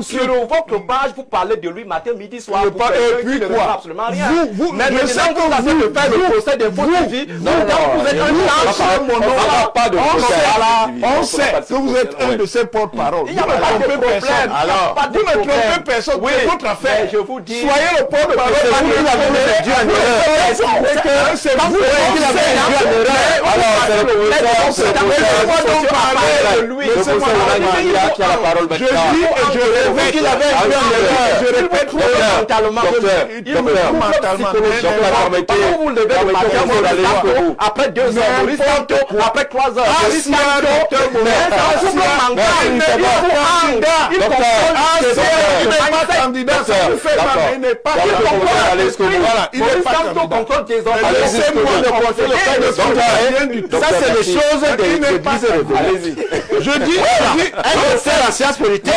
Sur votre page, vous parlez de lui matin, midi, soir. Et puis quoi? Absolument rien. Mais je sais que vous avez fait le procès de votre vie. Vous êtes un pas de on sait que vous êtes un de ces porte-parole. Il n'y a pas de problème. Alors, vous ne trompez personne. C'est votre affaire. Je vous dis. Soyez le porte-parole. C'est vous qui avez dû en erreur. C'est vous qui avez dû en erreur. Alors, c'est le professeur. Je dis et je répète qu'il avait dû en erreur. Je répète mentalement. Vous levez le matin, après 2 heures, Maurice Kamto, après 3 heures, Maurice Kamto, il n'est pas ça c'est les choses de allez-y. Je dis, c'est la science politique.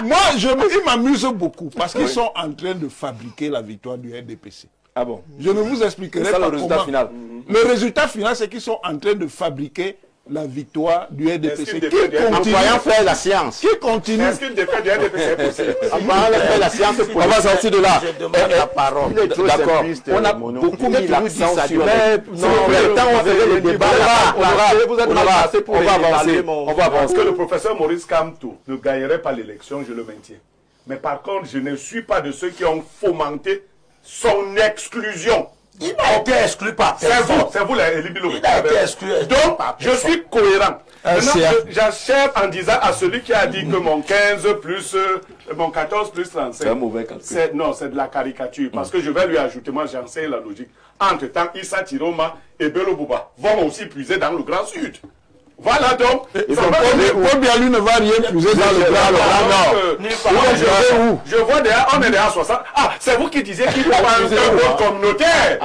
Moi, il m'amuse beaucoup parce qu'ils sont en train de fabriquer la victoire du RDPC. Ah bon? Je ne vous expliquerai pas le résultat comment. final. Le résultat final, c'est qu'ils sont en train de fabriquer la victoire du RDPC. Qui continue à faire la science. Qui continue. Est-ce qu'une défaite du RDPC est possible? Faire la science. On va sortir de là. Je demande la parole. D'accord. On a beaucoup mis l'accent sur le temps on faisait le débat. On va avancer. Que le professeur Maurice Kamto ne gagnerait pas l'élection, je le maintiens. Mais par contre, je ne suis pas de ceux qui ont fomenté son exclusion. Il n'a été exclu par personne. C'est vous les Libilo. Il a été exclu. Donc, je suis cohérent. J'achève en disant à celui qui a dit que mon 15 plus, mon 14 plus 35. C'est un mauvais calcul. Non, c'est de la caricature. Parce que je vais lui ajouter, moi j'enseigne la logique. Entre-temps, Issa Tiroma et Bello Bouba vont aussi puiser dans le Grand Sud. Voilà donc. Paul Bialou ne va rien puiser dans le Grand. Je vois derrière, on est derrière 60. Ah, c'est vous qui disiez qu'il faut pas un vote communautaire.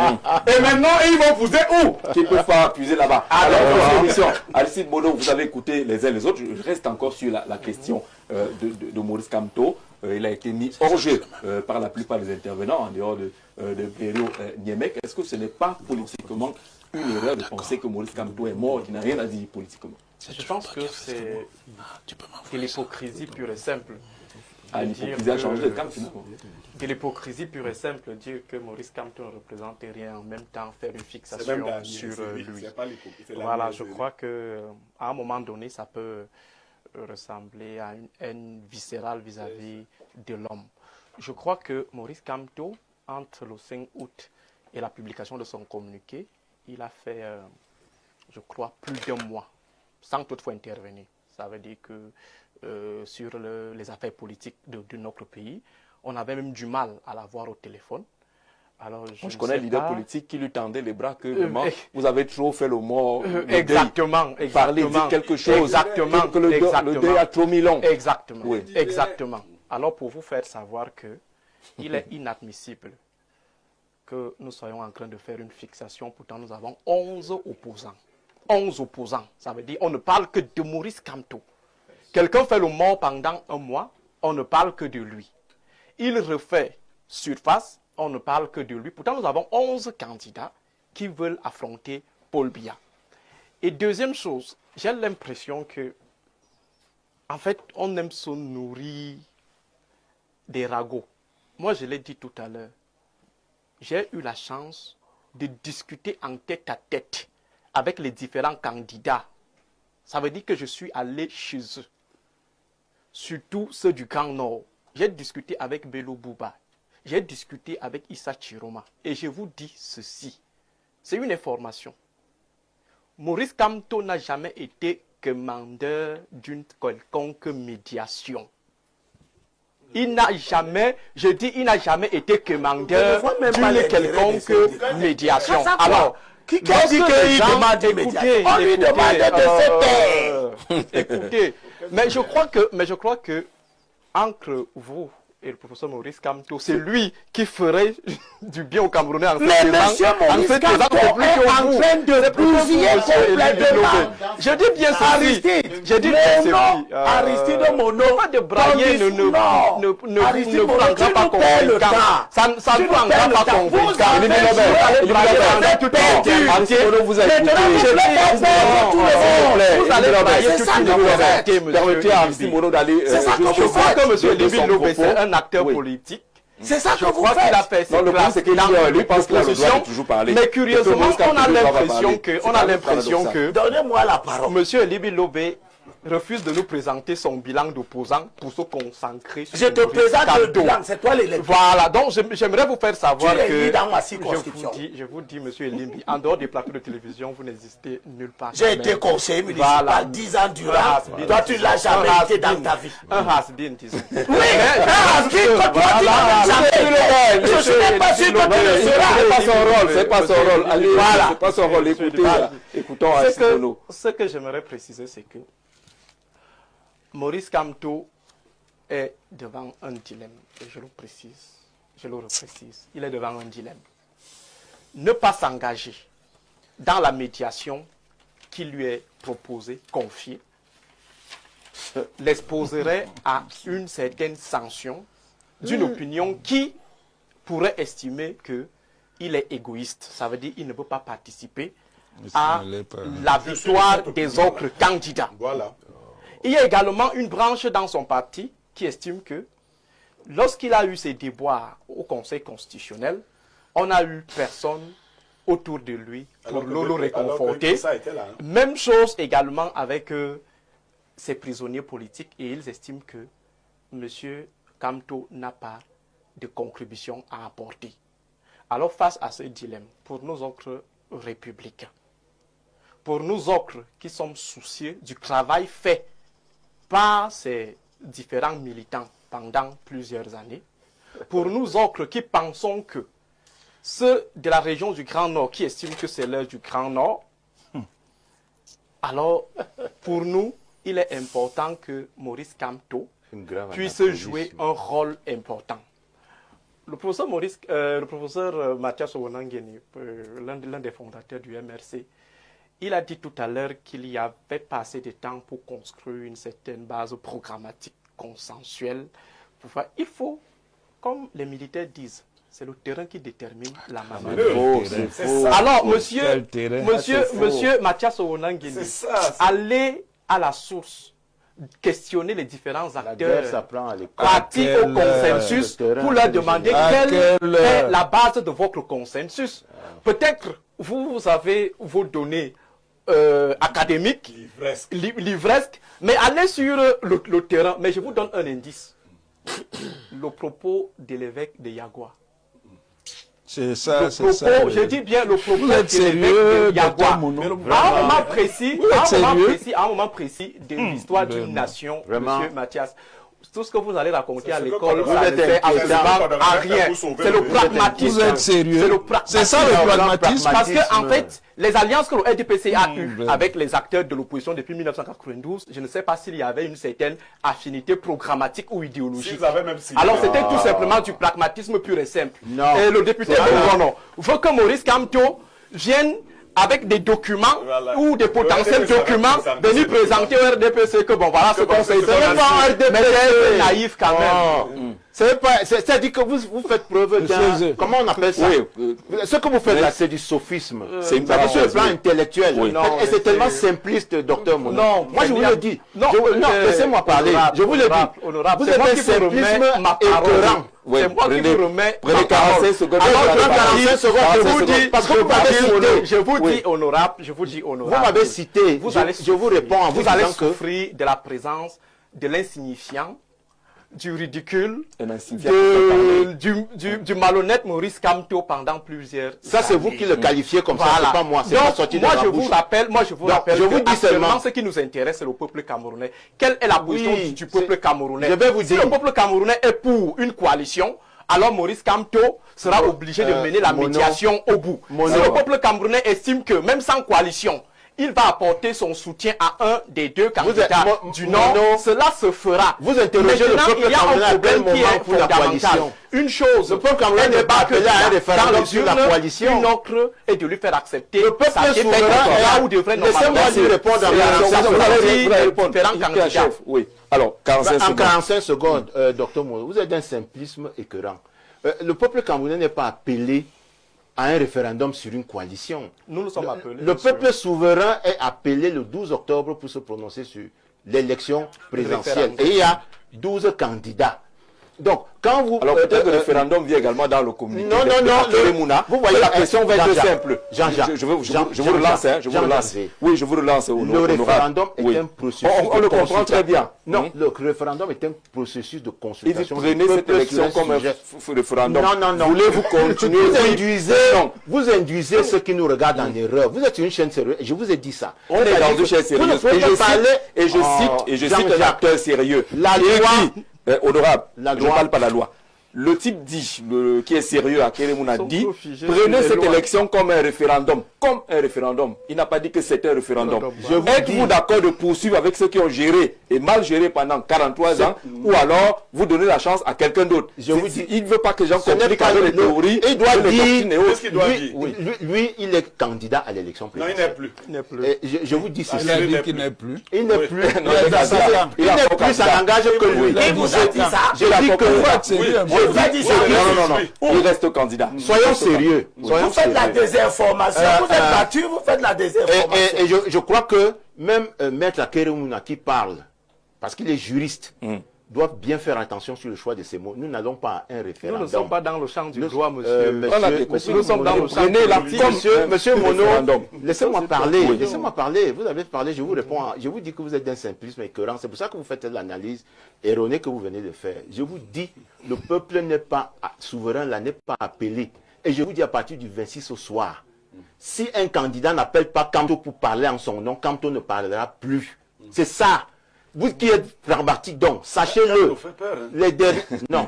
Et maintenant, ils vont pousser où? Qui ne peuvent pas puiser là-bas. Alors, Aristide Bono, vous avez écouté les uns les autres. Je reste encore sur la question de Maurice Kamto. Il a été mis hors jeu par la plupart des intervenants, en dehors de Pério Niemek. Est-ce que ce n'est pas politiquement une erreur de penser que Maurice Kamto est mort, qui n'a rien à dire politiquement? Je pense que c'est de l'hypocrisie pure et simple. L'hypocrisie a changé de camp finalement. De l'hypocrisie pure et simple, dire que Maurice Kamto ne représente rien, en même temps faire une fixation sur lui. Voilà, je crois qu'à un moment donné, ça peut ressembler à une haine viscérale vis-à-vis de l'homme. Je crois que Maurice Kamto, entre le 5 août et la publication de son communiqué, il a fait, je crois, plus d'1 mois, sans toutefois intervenir. Ça veut dire que sur les affaires politiques de notre pays, on avait même du mal à l'avoir au téléphone. Alors, je connais le leader politique qui lui tendait les bras que vraiment, vous avez trop fait le mot. Exactement. Parler, dire quelque chose. Exactement. Que le deuil a trop mis long. Exactement. Oui. Exactement. Alors, pour vous faire savoir que il est inadmissible que nous soyons en train de faire une fixation. Pourtant, nous avons 11 opposants. 11 opposants. Ça veut dire on ne parle que de Maurice Kamto. Quelqu'un fait le mort pendant 1 mois, on ne parle que de lui. Il refait surface, on ne parle que de lui. Pourtant, nous avons 11 candidats qui veulent affronter Paul Biya. Et deuxième chose, j'ai l'impression que, en fait, on aime se nourrir des ragots. Moi, je l'ai dit tout à l'heure. J'ai eu la chance de discuter en tête à tête avec les différents candidats. Ça veut dire que je suis allé chez eux. Surtout ceux du Grand Nord. J'ai discuté avec Bello Bouba. J'ai discuté avec Issa Tiroma. Et je vous dis ceci. C'est une information. Maurice Kamto n'a jamais été commandeur d'une quelconque médiation. Il n'a jamais, je dis, il n'a jamais été commandeur d'une quelconque médiation. Alors, qui dit qu'il demande des médiations? On lui demande de se taire. Écoutez, mais je crois que entre vous et le professeur Maurice Kamto, c'est lui qui ferait du bien aux Camerounais en Mais monsieur Maurice Kamto est en train de bousiller complètement. Je dis bien ceci. Aristide, Je dis bien ceci. Aristide Mono, pas de brailler ne vous rendra pas convaincant. Ça ne vous rendra pas convaincant. Vous allez brailler toute une université, permettez à Aristide Mono d'aller. Je crois que M. Liby Lobé, c'est un acteur politique. C'est ça que je vous crois qu'il a fait ses classes dans lui pense qu'il a le droit de toujours parler. Mais curieusement, on a l'impression que donnez-moi la parole. M. Liby Lobé refuse de nous présenter son bilan d'opposant pour se concentrer sur je te présente le bilan, c'est toi l'électeur. Voilà, donc j'aimerais vous faire savoir que dans ma circonscription. Je vous dis, M. Elimbi, en dehors des plateaux de télévision, vous n'existez nulle part. J'ai été conseiller municipal 10 ans durant. Toi, tu ne l'as jamais été dans ta vie. Un has-been, disons. Oui, un has-been que toi, tu n'as jamais été. Je ne suis pas sûr que tu le seras. C'est pas son rôle. Allez, voilà. C'est pas son rôle. Écoutons Aristide Mono. Ce que j'aimerais préciser, c'est que Maurice Kamto est devant un dilemme, et je le reprécise, il est devant un dilemme. Ne pas s'engager dans la médiation qui lui est proposée, confiée, l'exposerait à une certaine sanction d'une opinion qui pourrait estimer qu'il est égoïste. Ça veut dire qu'il ne peut pas participer à la victoire des autres candidats. Voilà. Il y a également une branche dans son parti qui estime que lorsqu'il a eu ses déboires au Conseil constitutionnel, on n'a eu personne autour de lui pour le réconforter. Même chose également avec ses prisonniers politiques et ils estiment que M. Kamto n'a pas de contribution à apporter. Alors face à ce dilemme, pour nous autres républicains, pour nous autres qui sommes soucieux du travail fait par ces différents militants pendant plusieurs années, pour nous autres qui pensons que ceux de la région du Grand Nord qui estiment que c'est l'heure du Grand Nord, alors pour nous, il est important que Maurice Kamto puisse jouer un rôle important. Le professeur Mathias Owonangeni, l'un des fondateurs du MRC, il a dit tout à l'heure qu'il y avait pas assez de temps pour construire une certaine base programmatique consensuelle. Il faut, comme les militaires disent, c'est le terrain qui détermine la manière. Alors, monsieur Mathias Owonangeni, allez à la source, questionner les différents acteurs, partis au consensus pour leur demander quelle est la base de votre consensus. Peut-être vous avez vos données académiques, livresques, mais allez sur le terrain. Mais je vous donne un indice. Le propos de l'évêque de Yagua. C'est ça, je dis bien le propos de l'évêque de Yagua. À un moment précis de l'histoire d'une nation, monsieur Mathias, tout ce que vous allez raconter à l'école, ça ne fait absolument rien. C'est le pragmatisme. Vous êtes sérieux? C'est ça le pragmatisme. Parce que, en fait, les alliances que le RDPC a eues avec les acteurs de l'opposition depuis 1992, je ne sais pas s'il y avait une certaine affinité programmatique ou idéologique. Alors, c'était tout simplement du pragmatisme pur et simple. Et le député veut que Maurice Kamto vienne avec des documents ou des potentiels documents venus présenter au RDPC que bon voilà ce qu'on s'est dit. Mais c'est naïf quand même. C'est-à-dire que vous faites preuve d'un... Comment on appelle ça? Ce que vous faites là, c'est du sophisme. C'est sur le plan intellectuel. Et c'est tellement simpliste, docteur Mono. Non, moi je vous le dis. Non, laissez-moi parler. Je vous le dis. Vous êtes un simplisme écœurant. C'est moi qui vous remets. Prenez 45 secondes. Parce que vous m'avez cité. Je vous dis honorable. Vous m'avez cité. Je vous réponds en vous allez disant que... souffrir de la présence de l'insignifiant, du ridicule, du malhonnête Maurice Kamto pendant plusieurs années. Ça, c'est vous qui le qualifiez comme ça, c'est pas moi. C'est pas sorti de ma bouche. Je vous rappelle que actuellement, ce qui nous intéresse, c'est le peuple camerounais. Quelle est la position du peuple camerounais? Je vais vous dire. Si le peuple camerounais est pour une coalition, alors Maurice Kamto sera obligé de mener la médiation au bout. Si le peuple camerounais estime que même sans coalition, il va apporter son soutien à un des deux candidats du non, Nord, non. cela se fera. Vous interrogez le Maintenant, peuple il y a camerounais un à quel problème qui moment est pour la fondamental. coalition. Une chose, Le peuple camerounais elle n'est pas appelé à un référendum dans les sur la urnes, coalition. Une autre est de lui faire accepter Le peuple sa défaite souverain là où devrait laissez-moi normalement lui répondre en Vous allez répondre. différents candidats. Chef, oui. Alors, 45 En secondes. 45 secondes, docteur Mourou, vous êtes d'un simplisme écœurant. Le peuple camerounais n'est pas appelé à un référendum sur une coalition. Nous nous sommes appelés. Le peuple souverain est appelé le 12 octobre pour se prononcer sur l'élection présidentielle. Et il y a 12 candidats. Donc, quand vous... Alors peut-être que le référendum vient également dans le communiqué. Non, non, non. Vous voyez, la question va être simple. Jean-Jacques. Je vous relance, hein, je vous relance. Oui, je vous relance. Le référendum est un processus on le comprend très bien. Non, le référendum est un processus de Et consultation. vous prenez cette élection comme un référendum. Non, non, non. Voulez-vous continuer? Vous induisez ceux qui nous regardent en erreur. Vous êtes une chaîne sérieuse. Je vous ai dit ça. On est dans une chaîne sérieuse. Et je cite un acteur sérieux. La loi... Honorable, je ne parle pas de la loi. Le type dit, qui est sérieux à Kérémouna dit, prenez cette élection comme un référendum. Comme un référendum. Il n'a pas dit que c'était un référendum. Êtes-vous d'accord de poursuivre avec ceux qui ont géré et mal géré pendant 43 ans ou alors vous donnez la chance à quelqu'un d'autre? Il ne veut pas que les gens compliquent avec les théories. Il doit dire, Qu'est-ce qu'il doit dire? lui, il est candidat à l'élection présidentielle. Non, il n'est plus. Je vous dis ceci. Il a dit qu'il n'est plus. Il n'est plus. Il n'est plus, ça n'engage que lui. Il vous a dit ça. Je dis que... Il vous a dit ça. Non. Il reste candidat. Soyons sérieux. Vous faites la désinformation. Vous êtes battu, vous faites la désinformation. Et je crois que même Maître Akeremouna qui parle, parce qu'il est juriste, doit bien faire attention sur le choix de ses mots. Nous n'allons pas à un référendum. Nous ne sommes pas dans le champ du droit, monsieur. Nous sommes dans le champ. Monsieur Mono, laissez-moi parler. Laissez-moi parler. Vous avez parlé, je vous réponds. Je vous dis que vous êtes d'un simplisme écœurant. C'est pour ça que vous faites l'analyse erronée que vous venez de faire. Je vous dis, le peuple n'est pas souverain, là n'est pas appelé. Et je vous dis à partir du 26 au soir, si un candidat n'appelle pas Kamto pour parler en son nom, Kamto ne parlera plus. C'est ça. Vous qui êtes pragmatique, donc, sachez-le. Les derniers... Non.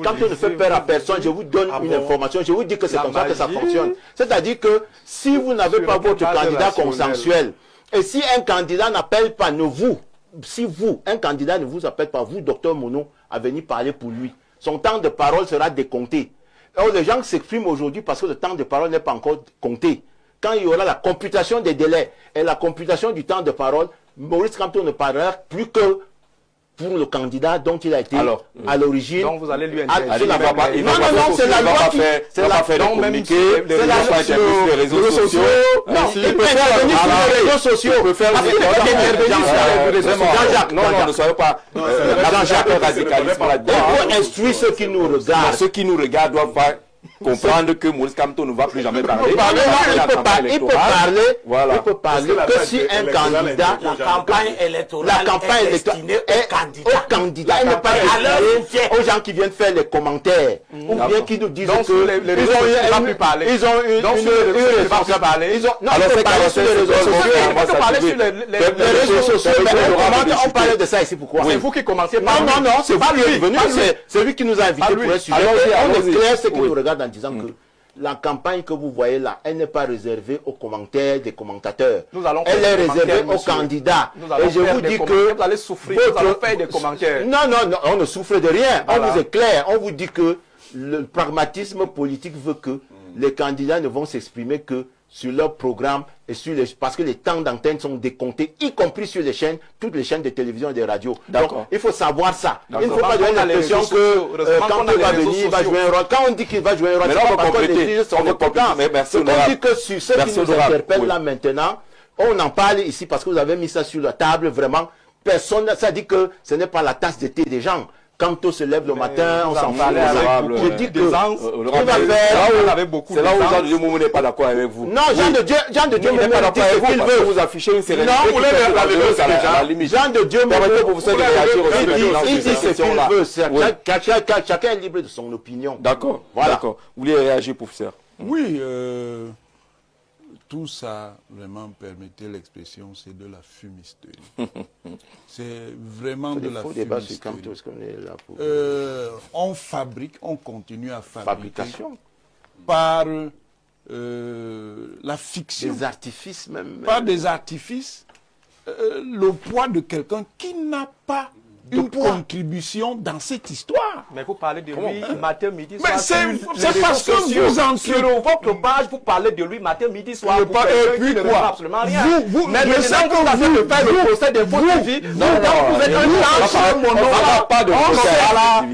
Quand on ne fait peur à personne, je vous donne une information, je vous dis que c'est comme ça que ça fonctionne. C'est-à-dire que si vous n'avez pas votre candidat consensuel, et si un candidat n'appelle pas, un candidat ne vous appelle pas, vous, docteur Mono, à venir parler pour lui, son temps de parole sera décompté. Alors, les gens s'expriment aujourd'hui parce que le temps de parole n'est pas encore compté. Quand il y aura la computation des délais et la computation du temps de parole, Maurice Kamto ne parlera plus que pour le candidat dont il a été à l'origine. Donc vous allez lui interdire. Non, c'est la loi qui... C'est la fait de communiquer, c'est la loi sur les réseaux sociaux. Non, il peut intervenir sur les réseaux sociaux. Il peut faire Non, ne soyez pas... Jean-Jacques radicalisme là-dedans. Il faut instruire ceux qui nous regardent. Ceux qui nous regardent doivent pas comprendre que Maurice Kamto ne va plus jamais parler. Il peut parler que si un candidat, la campagne électorale est destinée aux candidats. Il ne pas destinée aux gens qui viennent faire les commentaires ou bien qui nous disent que ils ont une responsabilité. Non, il peut parler sur les réseaux sociaux. On parlait de ça ici, pourquoi? C'est vous qui commencez par lui. Non, c'est vous qui est venu. C'est lui qui nous a invités pour un sujet. On éclaire ceux qui nous regardent en disant que la campagne que vous voyez là, elle n'est pas réservée aux commentaires des commentateurs. Elle est réservée aux candidats. Et je vous dis que vous allez souffrir, vous allez faire des commentaires. Non, on ne souffre de rien. On vous éclaire. On vous dit que le pragmatisme politique veut que les candidats ne vont s'exprimer que sur leur programme et parce que les temps d'antenne sont décomptés, y compris sur les chaînes, toutes les chaînes de télévision et de radio. Donc, il faut savoir ça. Il ne faut pas donner l'impression que quand il va venir, il va jouer un rôle. Quand on dit qu'il va jouer un rôle, c'est parce que les juges sont compétents. Ce qu'on dit que sur ceux qui nous interpellent là maintenant, on en parle ici parce que vous avez mis ça sur la table, vraiment. Personne, ça dit que ce n'est pas la tasse de thé des gens. Quand on se lève le matin, on s'en parle. Je dis que il va faire. C'est là où Jean de Dieu Moumou n'est pas d'accord avec vous. Non, Jean de Dieu Moumou n'est pas d'accord avec vous. Il veut vous afficher une sérénité. Non, vous voulez la limite. Jean de Dieu Moumou, il dit ce qu'il veut. Chacun est libre de son opinion. D'accord. Vous voulez réagir, professeur? Oui, tout ça, vraiment, permettez l'expression, c'est de la fumisterie. C'est vraiment de la fumisterie. On fabrique, on continue à fabriquer par la fiction. Des artifices même. Pas des artifices. Le poids de quelqu'un qui n'a pas une contribution dans cette histoire. Mais vous parlez de lui matin, midi, soir. Mais c'est parce que vous en sur votre page, vous parlez de lui matin, midi, soir. Et puis quoi? Absolument rien. Mais je sais que vous faire le procès de votre vie. Vous êtes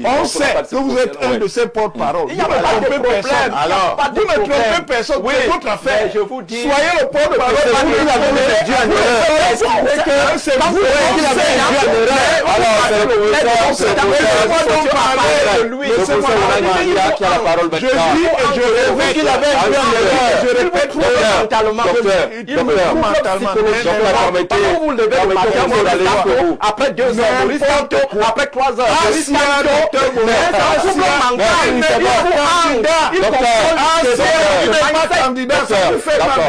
on sait que vous êtes un de ses porte-parole. Il n'y a pas de problème. Alors, vous ne trompez personne. C'est votre affaire. Je vous dis. Soyez le porte-parole. C'est vous qui l'avez induit en erreur. Après 2 heures, après 3 heures,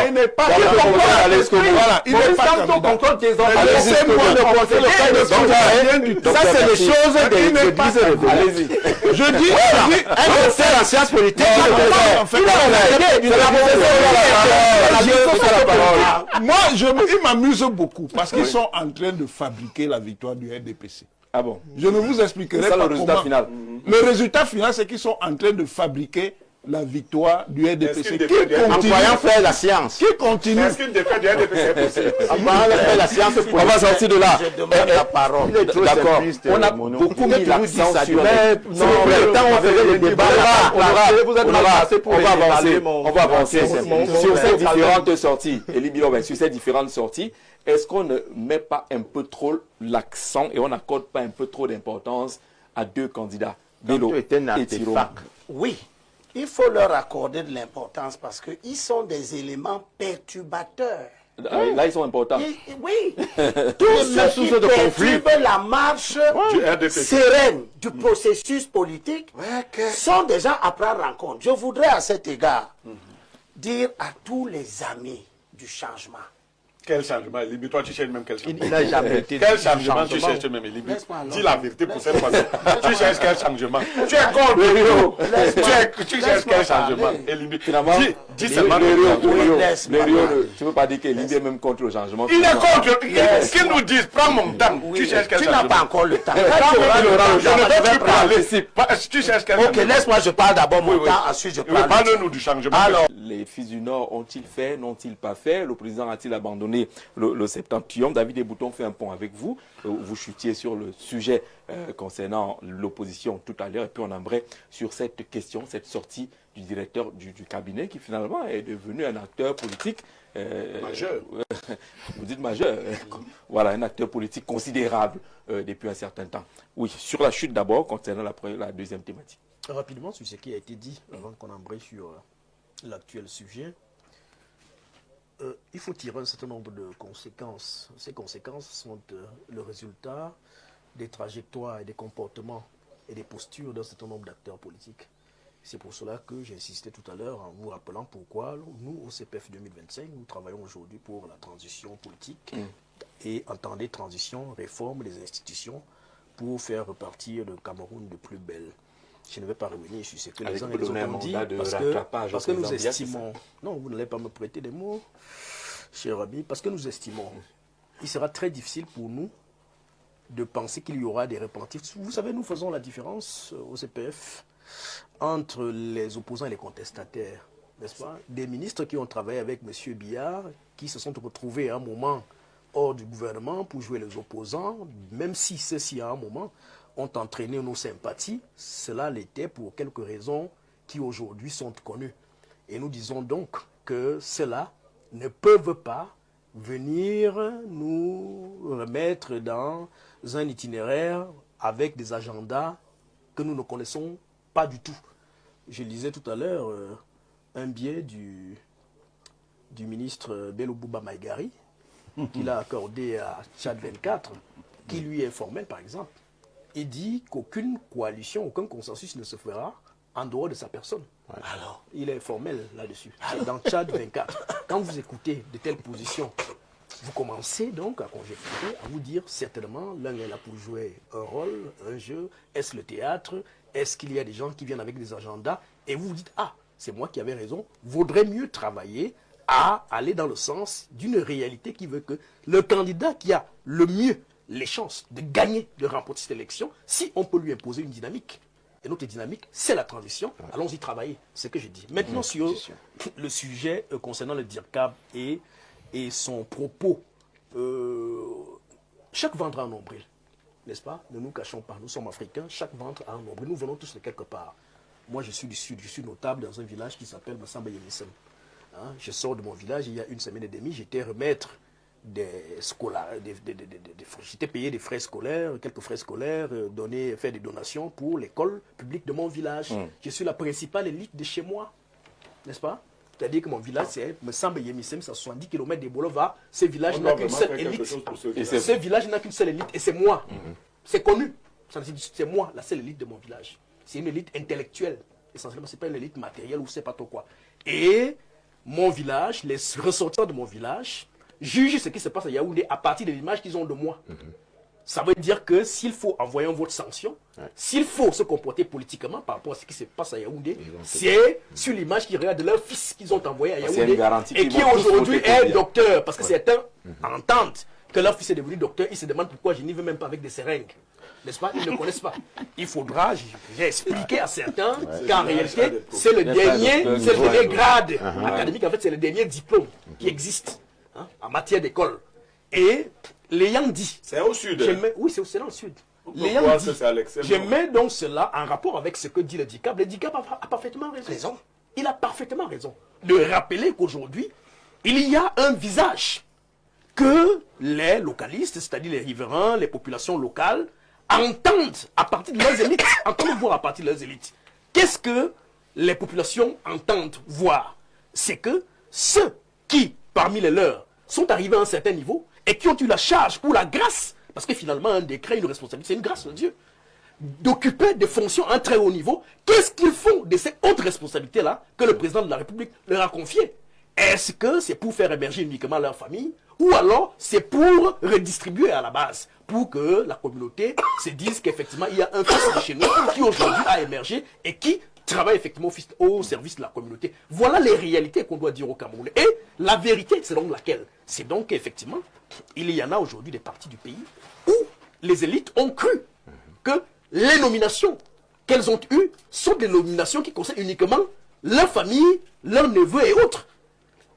il n'est pas Ça, c'est les choses des églises révélées. Allez-y. Je dis, un professeur en sciences politiques, moi, il m'amuse beaucoup parce qu'ils sont en train de fabriquer la victoire du RDPC. Ah bon? Je ne vous expliquerai pas le résultat comment. final. Le résultat final, c'est qu'ils sont en train de fabriquer la victoire du RDPC. En voyant faire la science. Qui continue. Est-ce qu'une défaite du RDPC est possible? En voyant faire la science. On va sortir de là. Je demande la parole. D'accord. On a beaucoup mis l'accent sur... Non, le temps on faisait les débats là. On va avancer. Sur ces différentes sorties, Elie Bilobin, sur ces différentes sorties, est-ce qu'on ne met pas un peu trop l'accent et on n'accorde pas un peu trop d'importance à 2 candidats, Bello et Thilo? Oui, il faut leur accorder de l'importance parce qu'ils sont des éléments perturbateurs. Là, ils sont importants. Oui, tous ceux qui perturbent la marche sereine du processus politique sont déjà à prendre en compte. Je voudrais à cet égard dire à tous les amis du changement. Quel changement, Elibi? Toi, tu cherches même quel changement? Il n'a jamais été. Quel changement tu cherches même, Elibi? Dis la vérité pour cette fois-ci. Tu cherches quel changement? Tu es contre. Tu cherches quel changement, Elibi? Dis seulement. Tu ne peux pas dire qu'Elibi est même contre le changement. Il est contre. Qu'ils nous disent, prends mon temps. Tu cherches quel changement? Tu n'as pas encore le temps. Je ne veux plus parler. Tu cherches quel changement? Ok, laisse-moi, je parle d'abord mon temps, ensuite je parle. Parle-nous du changement. Alors, les fils du Nord ont-ils fait, n'ont-ils pas fait? Le président a-t-il abandonné le septentrion? David Bouton fait un pont avec vous. Vous chutiez sur le sujet concernant l'opposition tout à l'heure. Et puis on aimerait sur cette question, cette sortie du directeur du cabinet qui finalement est devenu un acteur politique. Majeur. Vous dites majeur. Voilà, un acteur politique considérable depuis un certain temps. Oui, sur la chute d'abord, concernant la deuxième thématique. Rapidement sur ce qui a été dit, avant qu'on embraye sur l'actuel sujet, il faut tirer un certain nombre de conséquences. Ces conséquences sont le résultat des trajectoires et des comportements et des postures d'un certain nombre d'acteurs politiques. C'est pour cela que j'ai insisté tout à l'heure en vous rappelant pourquoi nous, au CPF 2025, nous travaillons aujourd'hui pour la transition politique et entendez transition, réforme des institutions pour faire repartir le Cameroun de plus belle. Je ne vais pas revenir sur ce que les uns et les autres ont dit parce que nous estimons... Non, vous n'allez pas me prêter des mots, cher ami, parce que nous estimons il sera très difficile pour nous de penser qu'il y aura des repentis. Vous savez, nous faisons la différence au CPF entre les opposants et les contestataires, n'est-ce pas? Des ministres qui ont travaillé avec M. Biard, qui se sont retrouvés à un moment hors du gouvernement pour jouer les opposants, même si ceux-ci à un moment ont entraîné nos sympathies, cela l'était pour quelques raisons qui aujourd'hui sont connues. Et nous disons donc que cela ne peuvent pas venir nous remettre dans un itinéraire avec des agendas que nous ne connaissons pas du tout. Je lisais tout à l'heure un billet du ministre Bello Bouba Maïgari qu'il a accordé à Tchad 24, qui lui est formel par exemple. Il dit qu'aucune coalition, aucun consensus ne se fera en dehors de sa personne. Alors, il est formel là-dessus. C'est dans Tchad 24. Quand vous écoutez de telles positions, vous commencez donc à conjecturer, à vous dire certainement, l'un est là pour jouer un rôle, un jeu. Est-ce le théâtre? Est-ce qu'il y a des gens qui viennent avec des agendas? Et vous vous dites, ah, c'est moi qui avais raison, vaudrait mieux travailler à aller dans le sens d'une réalité qui veut que le candidat qui a le mieux les chances de gagner, de remporter cette élection, si on peut lui imposer une dynamique. Et notre dynamique, c'est la transition. Allons-y travailler, c'est ce que je dis. Maintenant, sur le sujet concernant le DIRCAB et son propos, chaque ventre a un nombril, n'est-ce pas? Ne nous cachons pas, nous sommes africains, chaque ventre a un nombril. Nous venons tous de quelque part. Moi, je suis du sud, je suis notable dans un village qui s'appelle Massamba Yemissem. Hein? Je sors de mon village, il y a 1 semaine et demie, j'étais remettre j'étais payé des frais scolaires, quelques frais scolaires, faire des donations pour l'école publique de mon village. Je suis la principale élite de chez moi, n'est-ce pas? C'est-à-dire que mon village, c'est Massamba Yemissem, c'est à 70 km des Boulevards. Ce village n'a qu'une seule élite. Ce village n'a qu'une seule élite, et c'est moi. C'est connu. C'est moi, la seule élite de mon village. C'est une élite intellectuelle. Essentiellement, ce n'est pas une élite matérielle ou je ne sais pas trop quoi. Et mon village, les ressortissants de mon village, jugent ce qui se passe à Yaoundé à partir de l'image qu'ils ont de moi. Ça veut dire que s'il faut envoyer un vote sanction, s'il faut se comporter politiquement par rapport à ce qui se passe à Yaoundé, c'est sur l'image qu'ils regardent de leur fils qu'ils ont envoyé à Yaoundé et qui aujourd'hui est docteur. Parce que certains entendent que leur fils est devenu docteur, ils se demandent pourquoi je n'y vais même pas avec des seringues. N'est-ce pas? Ils ne connaissent pas. Il faudra, j'ai expliqué à certains qu'en réalité, c'est le dernier grade académique, en fait, c'est le dernier diplôme qui existe en matière d'école. Et l'ayant dit... C'est au sud. Oui, c'est dans le sud. L'ayant dit, je mets donc cela en rapport avec ce que dit le DIRCAB. Le DIRCAB a parfaitement raison. Il a parfaitement raison de rappeler qu'aujourd'hui, il y a un visage que les localistes, c'est-à-dire les riverains, les populations locales, entendent à partir de leurs élites. Entendent voir à partir de leurs élites. Qu'est-ce que les populations entendent voir? C'est que ceux qui, parmi les leurs, sont arrivés à un certain niveau et qui ont eu la charge ou la grâce, parce que finalement un décret, une responsabilité, c'est une grâce de Dieu, d'occuper des fonctions à un très haut niveau, qu'est-ce qu'ils font de ces hautes responsabilités-là que le président de la République leur a confiées? Est-ce que c'est pour faire émerger uniquement leur famille ou alors c'est pour redistribuer à la base, pour que la communauté se dise qu'effectivement il y a un fils de chez nous qui aujourd'hui a émergé et qui travaille effectivement au service de la communauté. Voilà les réalités qu'on doit dire au Cameroun. Et la vérité, c'est donc laquelle? C'est donc qu'effectivement, il y en a aujourd'hui des parties du pays où les élites ont cru que les nominations qu'elles ont eues sont des nominations qui concernent uniquement leur famille, leurs neveux et autres,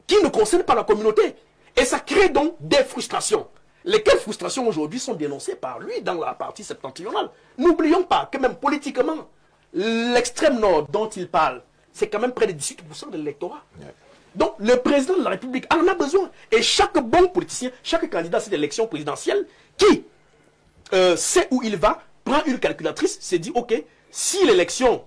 qui ne concernent pas la communauté. Et ça crée donc des frustrations. Lesquelles frustrations aujourd'hui sont dénoncées par lui dans la partie septentrionale. N'oublions pas que même politiquement, l'extrême nord dont il parle, c'est quand même près de 18% de l'électorat. Donc le président de la République en a besoin. Et chaque bon politicien, chaque candidat à cette élection présidentielle qui sait où il va, prend une calculatrice, se dit ok, si l'élection,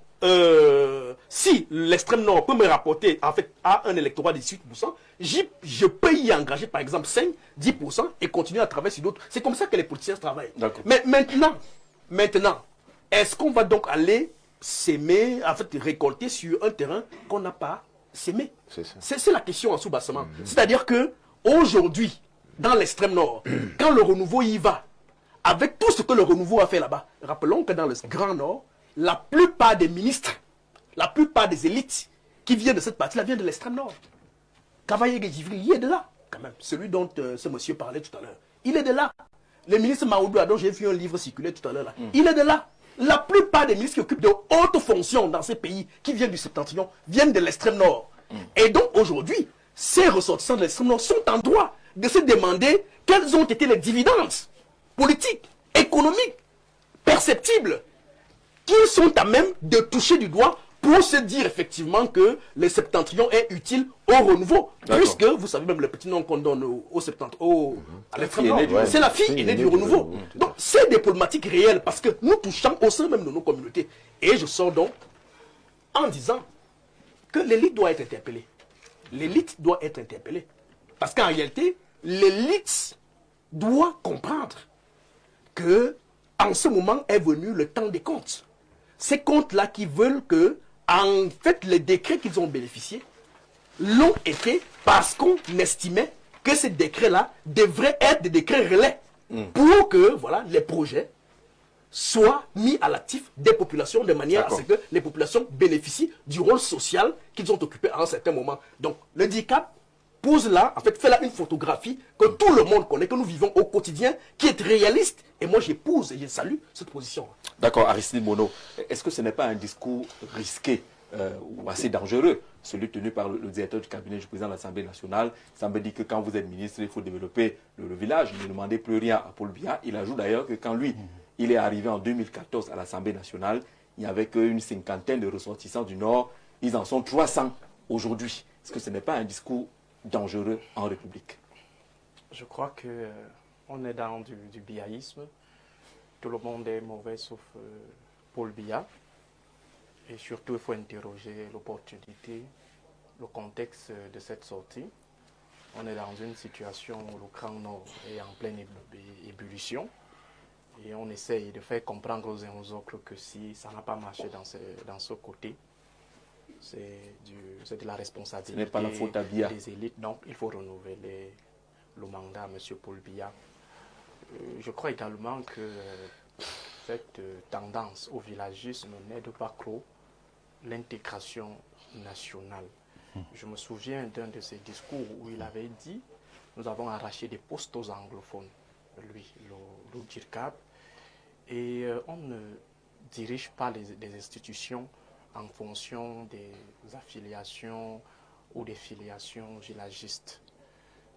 si l'extrême nord peut me rapporter en fait à un électorat de 18%, je peux y engager par exemple 5, 10% et continuer à travailler sur d'autres. C'est comme ça que les politiciens travaillent. Mais maintenant, est-ce qu'on va donc aller s'aimer, en fait récolter sur un terrain qu'on n'a pas s'aimer? C'est la question en sous-bassement. C'est-à-dire que aujourd'hui, dans l'extrême nord, quand le renouveau y va, avec tout ce que le renouveau a fait là-bas, rappelons que dans le grand nord, la plupart des ministres, la plupart des élites qui viennent de cette partie-là viennent de l'extrême nord. Cavaillé Guéjivri, il est de là, quand même. Celui dont ce monsieur parlait tout à l'heure. Il est de là. Le ministre Maoudou, dont j'ai vu un livre circuler tout à l'heure, là, il est de là. La plupart des ministres qui occupent de hautes fonctions dans ces pays, qui viennent du septentrion, viennent de l'extrême nord. Et donc aujourd'hui, ces ressortissants de l'extrême nord sont en droit de se demander quels ont été les dividendes politiques, économiques, perceptibles, qu'ils sont à même de toucher du doigt pour se dire effectivement que le septentrion est utile au renouveau. Puisque, vous savez même le petit nom qu'on donne au septentrion, à l'extrême nord, c'est la fille aînée du renouveau. Donc c'est des problématiques réelles parce que nous touchons au sein même de nos communautés. Et je sors donc en disant que l'élite doit être interpellée. L'élite doit être interpellée. Parce qu'en réalité, l'élite doit comprendre que en ce moment est venu le temps des comptes. Ces comptes-là qui veulent que, en fait, les décrets qu'ils ont bénéficiés l'ont été parce qu'on estimait que ces décrets-là devraient être des décrets relais pour que, voilà, les projets soit mis à l'actif des populations de manière à ce que les populations bénéficient du rôle social qu'ils ont occupé à un certain moment. Donc, le DICAP pose là, en fait, fait là une photographie que tout le monde connaît, que nous vivons au quotidien, qui est réaliste. Et moi, j'épouse et je salue cette position. D'accord, Aristide Mono. Est-ce que ce n'est pas un discours risqué ou assez dangereux, celui tenu par le directeur du cabinet du président de l'Assemblée nationale? Ça me dit que quand vous êtes ministre, il faut développer le village. Il ne demandait plus rien à Paul Biya. Il ajoute d'ailleurs que quand lui, il est arrivé en 2014 à l'Assemblée nationale, il n'y avait qu'une cinquantaine de ressortissants du Nord. Ils en sont 300 aujourd'hui. Est-ce que ce n'est pas un discours dangereux en République? Je crois qu'on est dans du biaïsme. Tout le monde est mauvais sauf Paul Biya. Et surtout, il faut interroger l'opportunité, le contexte de cette sortie. On est dans une situation où le Grand Nord est en pleine ébullition. Et on essaye de faire comprendre aux uns aux autres que si ça n'a pas marché dans ce côté, c'est de la responsabilité. Ce n'est pas la faute à Biya. Des élites. Donc, il faut renouveler le mandat à M. Paul Biya. Je crois également que cette tendance au villagisme n'aide pas trop l'intégration nationale. Je me souviens d'un de ses discours où il avait dit « Nous avons arraché des postes aux anglophones », lui, le DIRCAP, et on ne dirige pas des institutions en fonction des affiliations ou des filiations villagistes.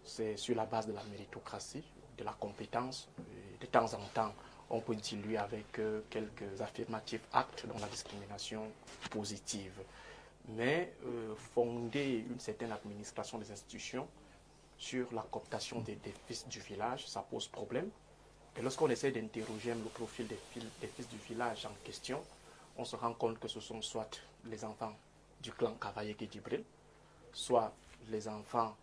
C'est sur la base de la méritocratie, de la compétence. Et de temps en temps, on peut diluer avec quelques affirmatifs actes dans la discrimination positive. Mais fonder une certaine administration des institutions sur la cooptation des fils du village, ça pose problème. Et lorsqu'on essaie d'interroger le profil des fils du village en question, on se rend compte que ce sont soit les enfants du clan Kavaye Djibril, soit les enfants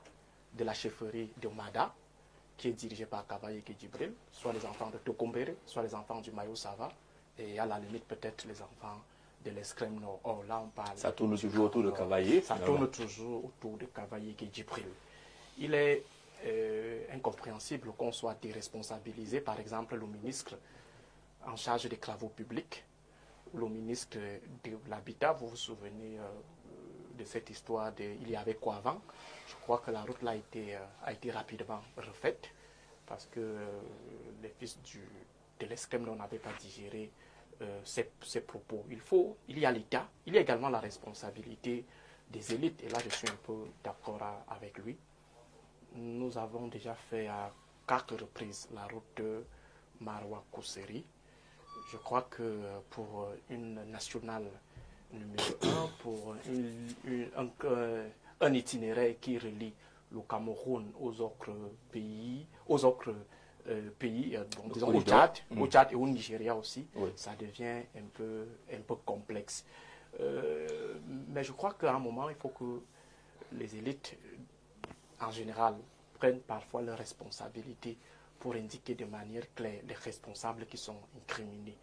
de la chefferie de Mada, qui est dirigée par Kavaye Djibril, soit les enfants de Tokombere, soit les enfants du Mayo Sava, et à la limite peut-être les enfants de l'extrême nord. Or là on parle... Ça tourne toujours autour de Kavaye. Ça tourne toujours autour de Kavaye Djibril. Il est incompréhensible qu'on soit déresponsabilisé, par exemple le ministre en charge des travaux publics, le ministre de l'Habitat, vous vous souvenez de cette histoire il y avait quoi avant? Je crois que la route là a été rapidement refaite parce que les fils de l'escrème n'avaient pas digéré ces propos. Il y a l'État, il y a également la responsabilité des élites, et là je suis un peu d'accord avec lui. Nous avons déjà fait à 4 reprises la route de Maroua-Kousseri. Je crois que pour une nationale numéro 1, pour un itinéraire qui relie le Cameroun aux autres pays, disons au Tchad et au Nigeria aussi, ça devient un peu complexe. Mais je crois qu'à un moment, il faut que les élites, en général, prennent parfois leurs responsabilités pour indiquer de manière claire les responsables qui sont incriminés.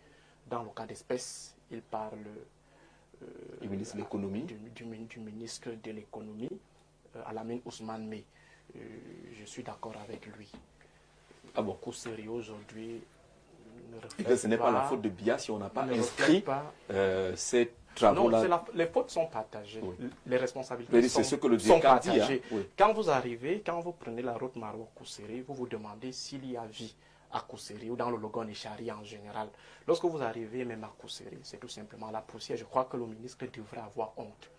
Dans le cas d'espèce, il parle du ministre de l'économie, du ministre de l'économie, Alamine Ousmane Mey. Je suis d'accord avec lui. Ah bon? Beaucoup sérieux aujourd'hui. Ce n'est pas la faute de Biya si on n'a pas inscrit ces travaux-là. Non, les fautes sont partagées. Oui. Les responsabilités sont partagées. Oui. Quand vous prenez la route Maroua-Kousseri, vous vous demandez s'il y a vie à Kousseri ou dans le Logon et Chari en général. Lorsque vous arrivez même à Kousseri, c'est tout simplement la poussière. Je crois que le ministre devrait avoir honte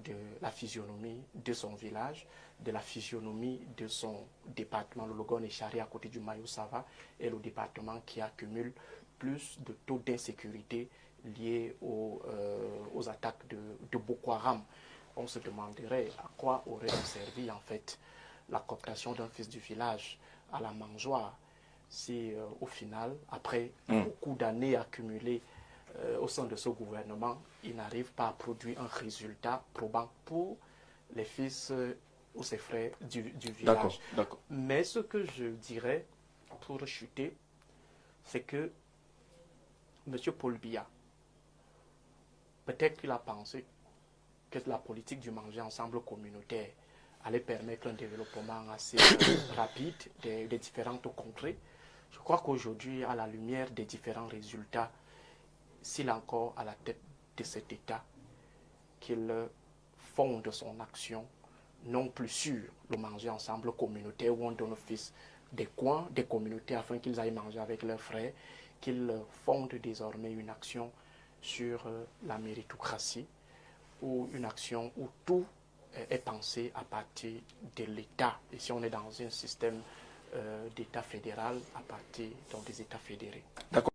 de la physionomie de son village, de la physionomie de son département, le Logon et Chari à côté du Mayo Sava, et le département qui accumule plus de taux d'insécurité liés aux attaques de Boko Haram. On se demanderait à quoi aurait servi en fait la cooptation d'un fils du village à la mangeoire si au final, après beaucoup d'années accumulées au sein de ce gouvernement, il n'arrive pas à produire un résultat probant pour les fils ou ses frères du village. D'accord. Mais ce que je dirais pour chuter, c'est que M. Paul Biya, peut-être qu'il a pensé que la politique du manger ensemble communautaire allait permettre un développement assez rapide des différentes contrées. Je crois qu'aujourd'hui, à la lumière des différents résultats, s'il est encore à la tête de cet État, qu'il fonde son action non plus sur le manger ensemble communautaire où on donne au fils des coins, des communautés afin qu'ils aillent manger avec leurs frères, qu'il fonde désormais une action sur la méritocratie ou une action où tout est pensé à partir de l'État. Et si on est dans un système d'État fédéral, à partir donc, des États fédérés. D'accord.